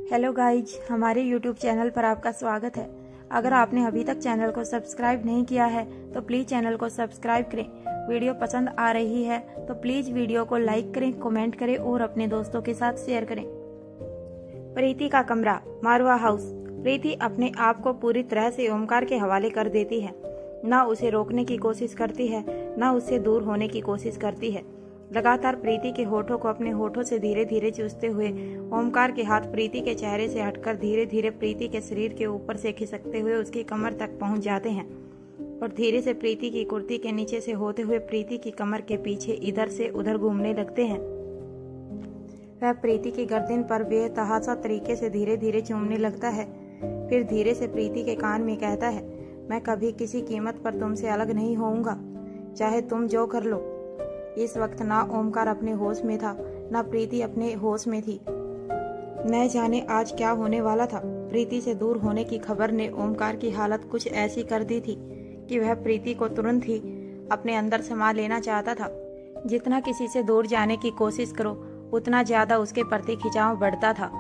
Hello guys, हमारे YouTube channel पर आपका स्वागत है। अगर आपने अभी तक चैनल को सब्सक्राइब नहीं किया है तो प्लीज चैनल को सब्सक्राइब करें। वीडियो पसंद आ रही है तो प्लीज वीडियो को लाइक करें, कमेंट करें और अपने दोस्तों के साथ शेयर करें। प्रीति का कमरा, मारवा हाउस। प्रीति अपने आप को पूरी तरह से ओमकार के हवाले कर देती है। न उसे रोकने की कोशिश करती है, न उससे दूर होने की कोशिश करती है। लगातार प्रीति के होठों को अपने होठों से धीरे धीरे चूसते हुए ओमकार के हाथ प्रीति के चेहरे से हटकर धीरे धीरे प्रीति के शरीर के ऊपर से खिसकते हुए उसकी कमर तक पहुंच जाते हैं और धीरे से प्रीति की कुर्ती के नीचे से होते हुए प्रीति की कमर के पीछे इधर से उधर घूमने लगते हैं। वह प्रीति की गर्दन पर बेतहाशा तरीके से धीरे धीरे चूमने लगता है। फिर धीरे से प्रीति के कान में कहता है, मैं कभी किसी कीमत पर तुमसे अलग नहीं होऊंगा, चाहे तुम जो कर लो। इस वक्त ना ओमकार अपने होश में था, ना प्रीति अपने होश में थी। न जाने आज क्या होने वाला था। प्रीति से दूर होने की खबर ने ओमकार की हालत कुछ ऐसी कर दी थी कि वह प्रीति को तुरंत ही अपने अंदर समा लेना चाहता था। जितना किसी से दूर जाने की कोशिश करो उतना ज्यादा उसके प्रति खिंचाव बढ़ता था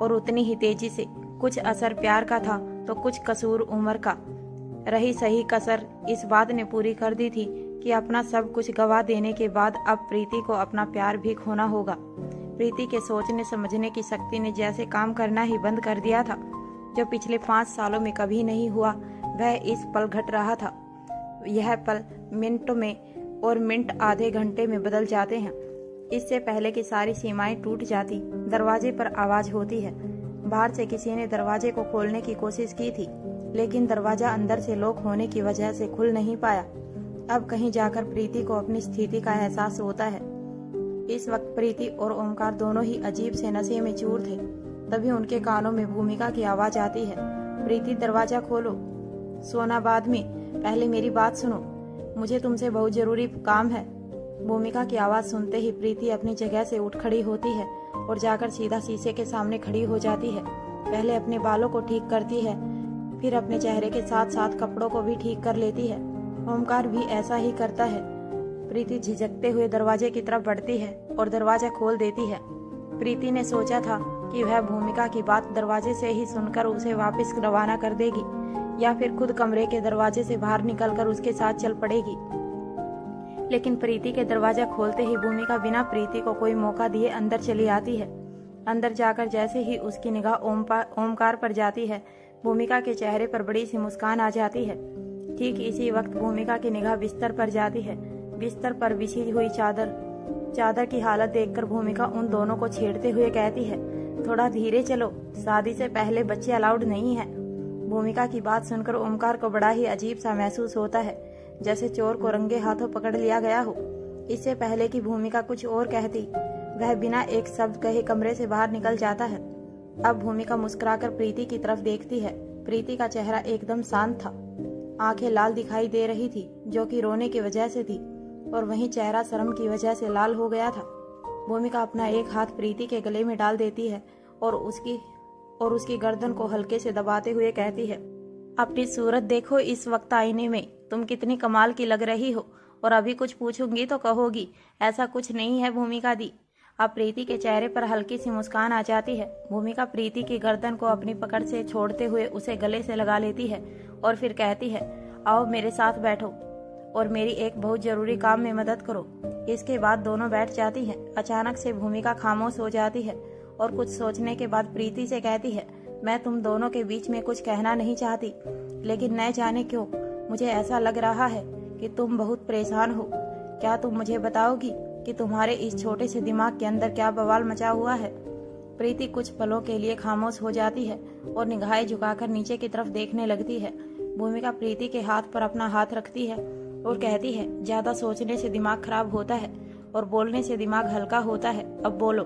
और उतनी ही तेजी से। कुछ असर प्यार का था तो कुछ कसूर उम्र का। रही सही कसर इस बात ने पूरी कर दी थी कि अपना सब कुछ गवा देने के बाद अब प्रीति को अपना प्यार भी खोना होगा। प्रीति के सोचने समझने की शक्ति ने जैसे काम करना ही बंद कर दिया था। जो पिछले 5 सालों में कभी नहीं हुआ वह इस पल घट रहा था। यह पल मिनटों में और मिनट आधे घंटे में बदल जाते हैं। इससे पहले कि सारी सीमाएं टूट जाती, दरवाजे पर आवाज होती है। बाहर से किसी ने दरवाजे को खोलने की कोशिश की थी, लेकिन दरवाजा अंदर से लॉक होने की वजह से खुल नहीं पाया। अब कहीं जाकर प्रीति को अपनी स्थिति का एहसास होता है। इस वक्त प्रीति और ओमकार दोनों ही अजीब से नशे में चूर थे। तभी उनके कानों में भूमिका की आवाज आती है, प्रीति दरवाजा खोलो। सोना बाद में, पहले मेरी बात सुनो, मुझे तुमसे बहुत जरूरी काम है। भूमिका की आवाज सुनते ही प्रीति अपनी जगह से उठ खड़ी होती है और जाकर सीधा शीशे के सामने खड़ी हो जाती है। पहले अपने बालों को ठीक करती है, फिर अपने चेहरे के साथ साथ कपड़ों को भी ठीक कर लेती है। ओमकार भी ऐसा ही करता है। प्रीति झिझकते हुए दरवाजे की तरफ बढ़ती है और दरवाजा खोल देती है। प्रीति ने सोचा था कि वह भूमिका की बात दरवाजे से ही सुनकर उसे वापस रवाना कर देगी या फिर खुद कमरे के दरवाजे से बाहर निकलकर उसके साथ चल पड़ेगी। लेकिन प्रीति के दरवाजा खोलते ही भूमिका बिना प्रीति को कोई मौका दिए अंदर चली आती है। अंदर जाकर जैसे ही उसकी निगाह ओमकार पर जाती है, भूमिका के चेहरे पर बड़ी सी मुस्कान आ जाती है। ठीक इसी वक्त भूमिका की निगाह बिस्तर पर जाती है। बिस्तर पर बिछी हुई चादर की हालत देखकर भूमिका उन दोनों को छेड़ते हुए कहती है, थोड़ा धीरे चलो, शादी से पहले बच्चे अलाउड नहीं है। भूमिका की बात सुनकर ओमकार को बड़ा ही अजीब सा महसूस होता है, जैसे चोर को रंगे हाथों पकड़ लिया गया हो। इससे पहले कि भूमिका कुछ और कहती, वह बिना एक शब्द कहे कमरे से बाहर निकल जाता है। अब भूमिका मुस्कुराकर प्रीति की तरफ देखती है। प्रीति का चेहरा एकदम शांत था। आंखें लाल दिखाई दे रही थी, जो कि रोने की वजह से थी, और वहीं चेहरा शर्म की वजह से लाल हो गया था। भूमिका अपना एक हाथ प्रीति के गले में डाल देती है और उसकी गर्दन को हल्के से दबाते हुए कहती है, अपनी सूरत देखो इस वक्त आईने में, तुम कितनी कमाल की लग रही हो। और अभी कुछ पूछूंगी तो कहोगी ऐसा कुछ नहीं है भूमिका दी। अब प्रीति के चेहरे पर हल्की सी मुस्कान आ जाती है। भूमिका प्रीति की गर्दन को अपनी पकड़ से छोड़ते हुए उसे गले से लगा लेती है और फिर कहती है, आओ मेरे साथ बैठो और मेरी एक बहुत जरूरी काम में मदद करो। इसके बाद दोनों बैठ जाती हैं। अचानक से भूमिका खामोश हो जाती है और कुछ सोचने के बाद प्रीति से कहती है, मैं तुम दोनों के बीच में कुछ कहना नहीं चाहती, लेकिन न जाने क्यों मुझे ऐसा लग रहा है कि तुम बहुत परेशान हो। क्या तुम मुझे बताओगी कि तुम्हारे इस छोटे से दिमाग के अंदर क्या बवाल मचा हुआ है? प्रीति कुछ पलों के लिए खामोश हो जाती है और निगाहें झुकाकर नीचे की तरफ देखने लगती है। भूमिका प्रीति के हाथ पर अपना हाथ रखती है और कहती है, ज्यादा सोचने से दिमाग खराब होता है और बोलने से दिमाग हल्का होता है, अब बोलो।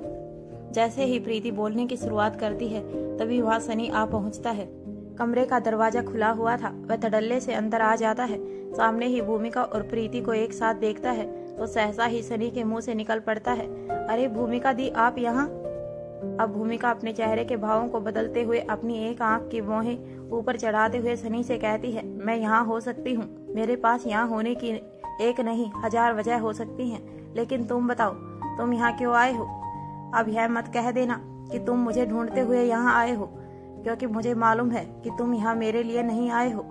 जैसे ही प्रीति बोलने की शुरुआत करती है तभी वहाँ सनी आ पहुँचता है। कमरे का दरवाजा खुला हुआ था। वह धड़ल्ले से अंदर आ जाता है। सामने ही भूमिका और प्रीति को एक साथ देखता है तो सहसा ही सनी के मुंह से निकल पड़ता है, अरे भूमिका दी, आप यहाँ। अब भूमिका अपने चेहरे के भावों को बदलते हुए अपनी एक आंख की भौहें ऊपर चढ़ाते हुए सनी से कहती है, मैं यहाँ हो सकती हूँ, मेरे पास यहाँ होने की एक नहीं 1000 वजह हो सकती हैं, लेकिन तुम बताओ तुम यहाँ क्यों आए हो? अब यह मत कह देना कि तुम मुझे ढूंढते हुए यहाँ आए हो, क्योंकि मुझे मालूम है कि तुम यहाँ मेरे लिए नहीं आए हो।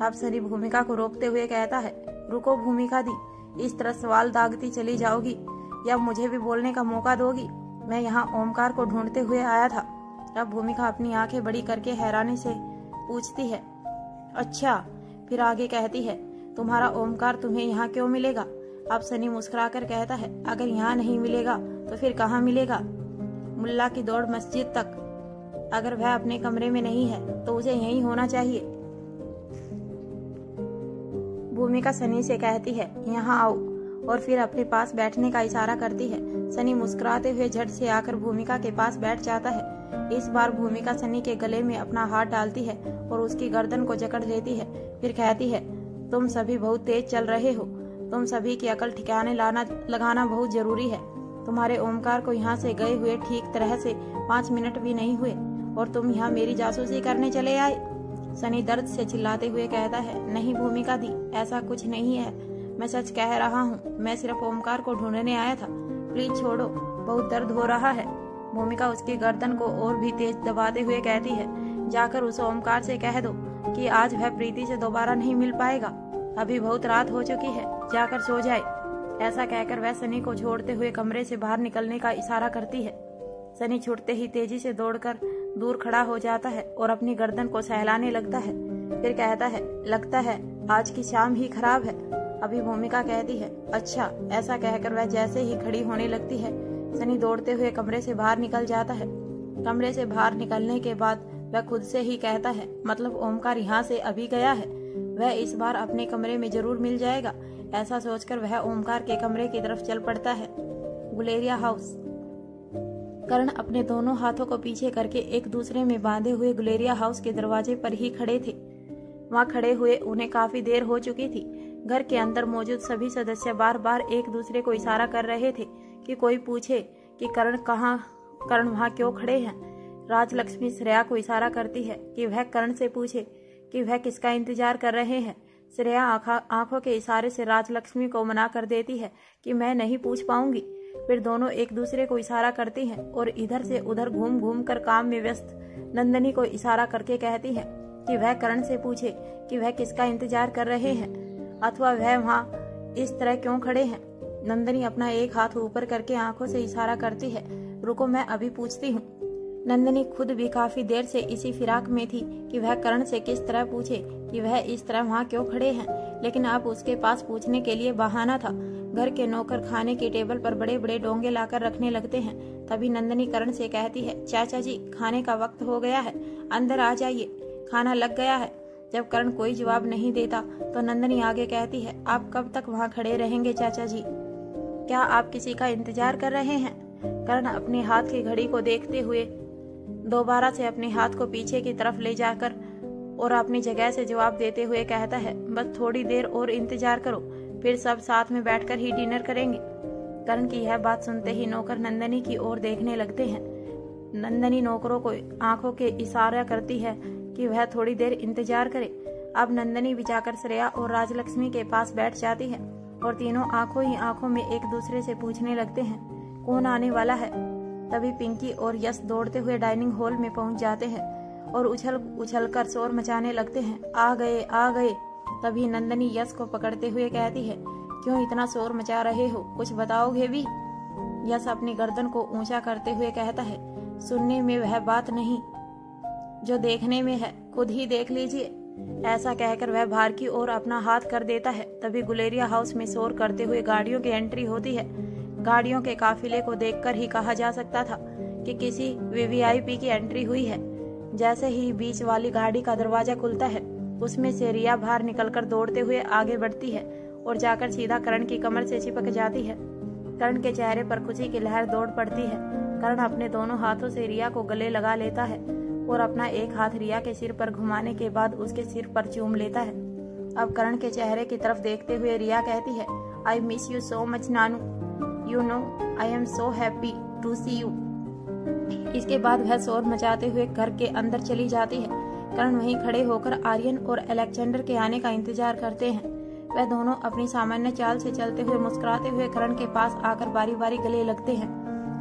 अब सनी भूमिका को रोकते हुए कहता है, रुको भूमिका दी, इस तरह सवाल दागती चली जाओगी या मुझे भी बोलने का मौका दोगी? मैं यहाँ ओमकार को ढूंढते हुए आया था। अब भूमिका अपनी आंखें बड़ी करके हैरानी से पूछती है, अच्छा? फिर आगे कहती है, तुम्हारा ओमकार तुम्हें यहाँ क्यों मिलेगा? अब सनी मुस्कुराकर कहता है, अगर यहाँ नहीं मिलेगा तो फिर कहाँ मिलेगा? मुल्ला की दौड़ मस्जिद तक। अगर वह अपने कमरे में नहीं है तो उसे यहीं होना चाहिए। भूमिका सनी से कहती है, यहाँ आओ, और फिर अपने पास बैठने का इशारा करती है। सनी मुस्कुराते हुए झट से आकर भूमिका के पास बैठ जाता है। इस बार भूमिका सनी के गले में अपना हाथ डालती है और उसकी गर्दन को जकड़ लेती है। फिर कहती है, तुम सभी बहुत तेज चल रहे हो। तुम सभी की अकल ठिकाने लगाना बहुत जरूरी है। तुम्हारे ओमकार को यहाँ से गए हुए ठीक तरह से 5 मिनट भी नहीं हुए और तुम यहाँ मेरी जासूसी करने चले आए। सनी दर्द से चिल्लाते हुए कहता है, नहीं भूमिका दी, ऐसा कुछ नहीं है, मैं सच कह रहा हूँ। मैं सिर्फ ओमकार को ढूंढने आया था। प्लीज छोड़ो, बहुत दर्द हो रहा है। भूमिका उसकी गर्दन को और भी तेज दबाते हुए कहती है, जाकर उस ओमकार से कह दो कि आज वह प्रीति से दोबारा नहीं मिल पाएगा। अभी बहुत रात हो चुकी है, जाकर सो जाए। ऐसा कहकर वह सनी को छोड़ते हुए कमरे से बाहर निकलने का इशारा करती है। सनी छुटते ही तेजी से दौड़कर दूर खड़ा हो जाता है और अपनी गर्दन को सहलाने लगता है। फिर कहता है, लगता है आज की शाम ही खराब है। अभी भूमिका कहती है, अच्छा? ऐसा कहकर वह जैसे ही खड़ी होने लगती है, सनी दौड़ते हुए कमरे से बाहर निकल जाता है। कमरे से बाहर निकलने के बाद वह खुद से ही कहता है, मतलब ओमकार यहाँ से अभी गया है, वह इस बार अपने कमरे में जरूर मिल जाएगा। ऐसा सोचकर वह ओमकार के कमरे की तरफ चल पड़ता है। गुलेरिया हाउस। करण अपने दोनों हाथों को पीछे करके एक दूसरे में बांधे हुए गुलेरिया हाउस के दरवाजे पर ही खड़े थे। वहां खड़े हुए उन्हें काफी देर हो चुकी थी। घर के अंदर मौजूद सभी सदस्य बार बार एक दूसरे को इशारा कर रहे थे कि कोई पूछे कि करण वहाँ क्यों खड़े हैं। राजलक्ष्मी श्रेया को इशारा करती है कि वह करण से पूछे कि वह किसका इंतजार कर रहे हैं। श्रेया आंखों के इशारे से राजलक्ष्मी को मना कर देती है कि मैं नहीं पूछ पाऊंगी। फिर दोनों एक दूसरे को इशारा करती हैं और इधर से उधर घूम घूम कर काम में व्यस्त नंदनी को इशारा करके कहती हैं कि वह करण से पूछे कि वह किसका इंतजार कर रहे हैं अथवा वह वहाँ इस तरह क्यों खड़े हैं। नंदनी अपना एक हाथ ऊपर करके आंखों से इशारा करती है, रुको मैं अभी पूछती हूँ। नंदनी खुद भी काफी देर से इसी फिराक में थी कि वह करण से किस तरह पूछे कि वह इस तरह वहाँ क्यों खड़े हैं, लेकिन अब उसके पास पूछने के लिए बहाना था। घर के नौकर खाने की टेबल पर बड़े बड़े डोंगे लाकर रखने लगते हैं। तभी नंदनी करण से कहती है, चाचा जी खाने का वक्त हो गया है, अंदर आ जाइए, खाना लग गया है। जब करण कोई जवाब नहीं देता तो नंदनी आगे कहती है, आप कब तक वहाँ खड़े रहेंगे चाचा जी? क्या आप किसी का इंतजार कर रहे हैं? करण अपने हाथ की घड़ी को देखते हुए दोबारा से अपने हाथ को पीछे की तरफ ले जाकर और अपनी जगह से जवाब देते हुए कहता है, बस थोड़ी देर और इंतजार करो, फिर सब साथ में बैठकर ही डिनर करेंगे। करण की यह बात सुनते ही नौकर नंदनी की ओर देखने लगते हैं। नंदनी नौकरों को आंखों के इशारा करती है कि वह थोड़ी देर इंतजार करे। अब नंदनी भी जाकर श्रेया और राजलक्ष्मी के पास बैठ जाती है और तीनों आंखों ही आंखों में एक दूसरे से पूछने लगते हैं, कौन आने वाला है। तभी पिंकी और यश दौड़ते हुए डाइनिंग हॉल में पहुंच जाते हैं और उछल कर शोर मचाने लगते हैं, आ गए आ गए। तभी नंदनी यश को पकड़ते हुए कहती है, क्यों इतना शोर मचा रहे हो, कुछ बताओगे भी? यश अपनी गर्दन को ऊंचा करते हुए कहता है, सुनने में वह बात नहीं जो देखने में है, खुद ही देख लीजिए। ऐसा कहकर वह बाहर की ओर अपना हाथ कर देता है। तभी गुलेरिया हाउस में शोर करते हुए गाड़ियों की एंट्री होती है। गाड़ियों के काफिले को देखकर ही कहा जा सकता था कि किसी वीवीआईपी की एंट्री हुई है। जैसे ही बीच वाली गाड़ी का दरवाजा खुलता है, उसमें से रिया बाहर निकलकर दौड़ते हुए आगे बढ़ती है और जाकर सीधा करण की कमर से चिपक जाती है। करण के चेहरे पर खुशी की लहर दौड़ पड़ती है। करण अपने दोनों हाथों से रिया को गले लगा लेता है और अपना एक हाथ रिया के सिर पर घुमाने के बाद उसके सिर पर चूम लेता है। अब करण के चेहरे की तरफ देखते हुए रिया कहती है, I miss you so much नानू, you know I am so happy to see you. इसके बाद वह शोर मचाते हुए घर के अंदर चली जाती है। करण वहीं खड़े होकर आर्यन और अलेक्जेंडर के आने का इंतजार करते हैं। वह दोनों अपनी सामान्य चाल से चलते हुए मुस्कुराते हुए करण के पास आकर बारी बारी गले लगते हैं।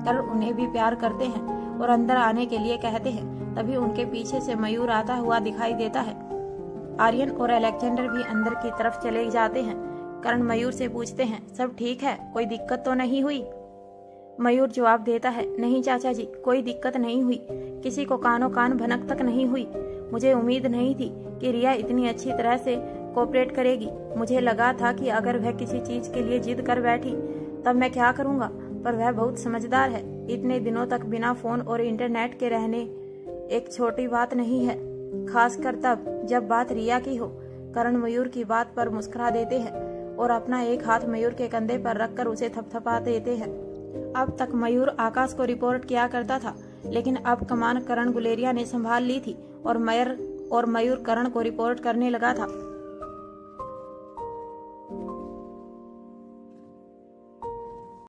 करण उन्हें भी प्यार करते हैं और अंदर आने के लिए कहते हैं। तभी उनके पीछे से मयूर आता हुआ दिखाई देता है। आर्यन और अलेक्जेंडर भी अंदर की तरफ चले जाते हैं। करण मयूर से पूछते हैं, सब ठीक है, कोई दिक्कत तो नहीं हुई? मयूर जवाब देता है, नहीं चाचा जी, कोई दिक्कत नहीं हुई, किसी को कानो कान भनक तक नहीं हुई। मुझे उम्मीद नहीं थी कि रिया इतनी अच्छी तरह से कोऑपरेट करेगी। मुझे लगा था कि अगर वह किसी चीज के लिए जिद कर बैठी तब मैं क्या करूंगा, पर वह बहुत समझदार है। इतने दिनों तक बिना फोन और इंटरनेट के रहने एक छोटी बात नहीं है, खासकर तब जब बात रिया की हो। करण मयूर की बात पर मुस्कुरा देते हैं और अपना एक हाथ मयूर के कंधे पर रखकर उसे थपथपा देते हैं। अब तक मयूर आकाश को रिपोर्ट किया करता था, लेकिन अब कमान करण गुलेरिया ने संभाल ली थी और मयूर करण को रिपोर्ट करने लगा था।